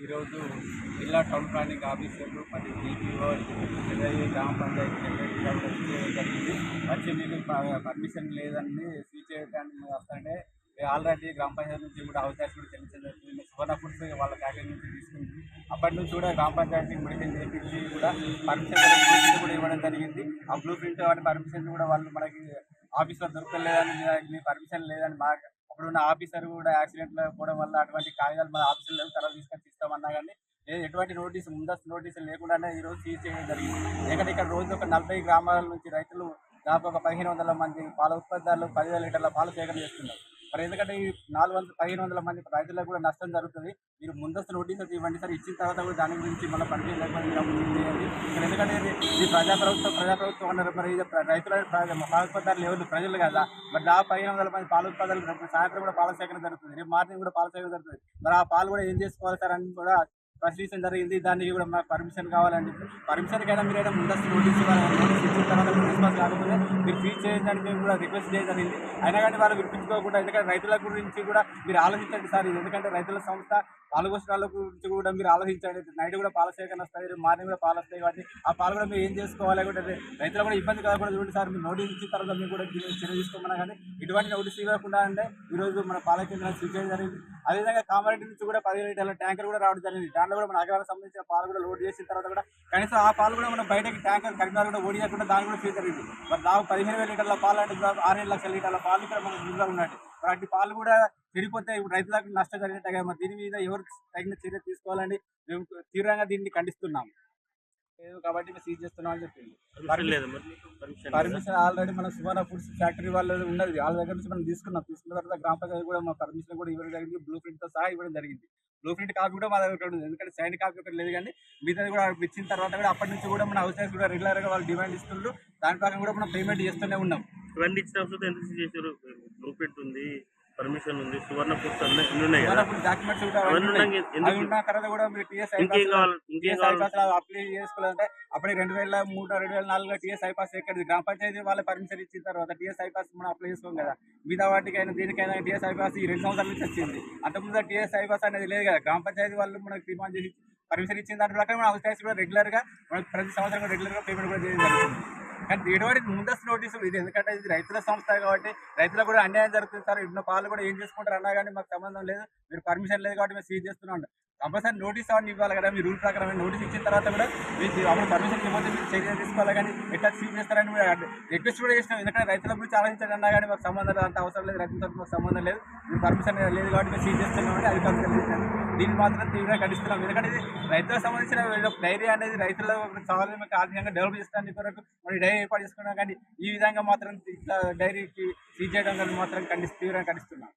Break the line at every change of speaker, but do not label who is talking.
ఈరోజు జిల్లా town planning ఆఫీసర్లు మరియు డిపిఓ గ్రామ పంచాయతీ సెక్రటరీ జరిగింది. వచ్చి మీకు పర్మిషన్ లేదని స్వీచ్ చేయడానికి వస్తుంటే ఆల్రెడీ గ్రామ పంచాయతీ నుంచి కూడా అవకాశం కూడా చెల్లించడం జరిగింది. సువర్ణపూర్స్ వాళ్ళ ప్యాకేజ్ నుంచి తీసుకుంది. అప్పటి నుంచి కూడా గ్రామ పంచాయతీ మెడిసిన్ చేయించి కూడా పర్మిషన్ కూడా ఇవ్వడం జరిగింది. ఆ బ్లూ ప్రింట్ వాటి పర్మిషన్ కూడా వాళ్ళు మనకి ఆఫీస్లో దొరకలేదని పర్మిషన్ లేదని బాగా ఇప్పుడున్న ఆఫీసర్ కూడా యాక్సిడెంట్లో పోవడం వల్ల అటువంటి కాగితాలు మన ఆఫీసులో తర్వాత తీసుకొని ఇస్తామన్నా కానీ ఎటువంటి నోటీసు ముందస్తు నోటీసులు లేకుండానే ఈరోజు సీజ్ చేయడం జరిగింది. ఎందుకంటే ఇక్కడ రోజు ఒక 40 గ్రామాల నుంచి రైతులు దాదాపు ఒక 1500 మంది పాల ఉత్పత్తిదారులు 10,000 లీటర్ల పాలు సేకరణ చేస్తున్నారు. మరి ఎందుకంటే ఈ 1500 మంది రైతులకు కూడా నష్టం జరుగుతుంది. మీరు ముందస్తు నోటీసులు ఇవ్వండి సార్. ఇచ్చిన తర్వాత కూడా దాని గురించి మళ్ళీ పనిచేయ లేకపోతే చేయండి. ఇక్కడ ఎందుకంటే ఇది ప్రజాప్రభుత్వం అన్నారు. మరి రైతుల పాల ఉత్పత్తిదారులు ఎవరు ప్రజలు కదా. మరి దాదాపు 1500 మంది పాల ఉత్పత్తులు సాయంత్రం కూడా పాల సేకరణ జరుగుతుంది. రేపు మార్నింగ్ కూడా పాల సేకరణ జరుగుతుంది. మరి ఆ పాలు కూడా ఏం చేసుకోవాలి సార్ అని కూడా ప్రశ్నించడం జరిగింది. దానికి కూడా మాకు పర్మిషన్ కావాలండి. పర్మిషన్కైనా మీరైనా ముందస్తు నోటీస్ ఇచ్చిన తర్వాత రెస్పాన్స్ కాకపోతే మీరు ఫీజ్ చేయండి మేము కూడా రిక్వెస్ట్ చేయడం జరిగింది. అయినా కానీ వాళ్ళు వినిపించుకోకుండా ఎందుకంటే రైతుల గురించి కూడా మీరు ఆలోచించండి సార్. ఎందుకంటే రైతుల సంస్థ పాలు పోషకాల గురించి కూడా మీరు ఆలోచించండి. నైట్ కూడా పాల సేకరణ వస్తాయి, మార్నింగ్ కూడా పాలు వస్తాయి. కాబట్టి ఆ పాలు కూడా మీరు ఏం చేసుకోవాలి కూడా రైతులు కూడా ఇబ్బంది కాకుండా చూడండి సార్. మీరు నోటీస్ ఇచ్చిన తర్వాత మీరు కూడా చర్య తీసుకోమన్నా కానీ ఇటువంటి నోటీస్ ఇవ్వకుండా అంటే ఈరోజు మన పాల కేంద్రాలు స్విచ్ చేయడం జరిగింది. అదేవిధంగా కామారెడ్డి నుంచి కూడా 10 లీటర్ల ట్యాంకర్ కూడా రావడం జరిగింది. దాంట్లో కూడా మన అగ్రాలకు సంబంధించిన పాలు కూడా లోడ్ చేసిన తర్వాత కూడా కనీసం ఆ పాలు కూడా మనం బయటకి ట్యాంకర్ కరీంనగర్ కూడా ఓడియకుండా దాన్ని కూడా స్వీచ్ జరిగింది. మరి దాదాపు 15,000 లీటర్ల పాలు అంటే 6 లక్షల లీటర్ల పాలు ఇక్కడ మనకు నిల్వ ఉన్నట్టు. మరి అటు పాలు కూడా చెడిపోతే ఇప్పుడు రైతులకు నష్టం జరిగినట్టుగా మరి దీని మీద ఎవరు తగిన చర్య తీసుకోవాలని మేము తీవ్రంగా దీన్ని ఖండిస్తున్నాము. కాబట్టి మేము సీజ్ చేస్తున్నాం అని చెప్పింది. పర్మిషన్ ఆల్రెడీ మన సువర్ణ ఫుడ్స్ ఫ్యాక్టరీ వాళ్ళు ఉన్నది. వాళ్ళ దగ్గర నుంచి మనం తీసుకున్న తర్వాత గ్రామ పంచాయతీ కూడా మా పర్మిషన్ కూడా ఇవ్వడం జరిగింది. బ్లూ ప్రింట్తో సహా ఇవ్వడం జరిగింది. బ్లూ ప్రింట్ కాపీ కూడా మా దగ్గర ఉంది. ఎందుకంటే సైన్ కాపీ ఒకటి లేదు కానీ మిగతాది కూడా ఇచ్చిన తర్వాత కూడా అప్పటి నుంచి కూడా మన హౌస్ కూడా రెగ్యులర్గా వాళ్ళు డిమాండ్ ఇస్తున్నారు. దాని ప్రకారం కూడా మనం పేమెంట్ చేస్తూనే ఉన్నాం.
ఇవన్నీ ఇచ్చిన అవసరం ఎంత చేశారు? బ్లూ ప్రింట్ ఉంది, పర్మిషన్ ఉంది, సువర్ణ ఫుడ్స్ అన్ని ఉన్నాయి కదా,
డాక్యుమెంట్స్ కూడా ఉన్న తర్వాత కూడా మీరు టీఎస్ అప్లై చేసుకోవాలంటే అప్పుడే 2003, 2004 టీఎస్ ఐపాస్ ఎక్కడిది గ్రామ పంచాయతీ వాళ్ళ పర్మిషన్ ఇచ్చిన తర్వాత టీఎస్ ఐపాస్ మనం అప్లై చేసుకోం కదా. మిగతా వాటికైనా దేనికైనా టీఎస్ ఐపాస్ ఈ 2 సంవత్సరాల నుంచి వచ్చింది. అంతకుముందు టీఎస్ ఐపాస్ అనేది లేదు కదా. గ్రామ పంచాయతీ వాళ్ళు మనకు తీర్మానం చేసి పర్మిషన్ ఇచ్చిన దాని ప్రకారం మన హౌస్ ట్యాక్స్ కూడా రెగ్యులర్గా మనకు ప్రతి సంవత్సరం కూడా రెగ్యులర్గా పేమెంట్ కూడా చేయడం జరుగుతుంది. కానీ ఎటువంటి ముందస్తు నోటీసు ఇది ఎందుకంటే ఇది రైతుల సంస్థ కాబట్టి రైతులకు కూడా అన్యాయం జరుగుతుంది సార్. ఇన్న పాలు కూడా ఏం చేసుకుంటారు అన్నా కానీ మాకు సంబంధం లేదు. మీరు పర్మిషన్ లేదు కాబట్టి మేము సీజ్ చేస్తున్నాం. కంపల్సరీ నోటీస్ అవన్నీ ఇవ్వాలి కదా. మీ రూల్ ప్రకారం నోటీస్ ఇచ్చిన తర్వాత కూడా మీకు అప్పుడు పర్మిషన్ ఇవ్వకపోతే మీరు చర్య తీసుకోవాలి. కానీ ఎట్లా సీజ్ చేస్తారని రిక్వెస్ట్ కూడా చేసినాం. ఎందుకంటే రైతుల గురించి ఆలోచించండి అన్నా కానీ మాకు సంబంధం లేదు, అంత అవసరం లేదు. రైతులతో మాకు సంబంధం లేదు. మీరు పర్మిషన్ లేదు కాబట్టి మేము సీజ్ చేస్తున్నామని అధికారులు తెలియజేశారు. దీన్ని మాత్రం తీవ్రంగా ఖండిస్తున్నాం. ఎందుకంటే ఇది రైతులకు సంబంధించిన డైరీ అనేది రైతుల చాలా ఆర్థికంగా డెవలప్ చేస్తానికి కొరకు మనం డైరీ ఏర్పాటు చేసుకున్నాం. కానీ ఈ విధంగా మాత్రం ఇట్లా డైరీకి సీజ్ చేయడం మాత్రం తీవ్రంగా ఖండిస్తున్నాం.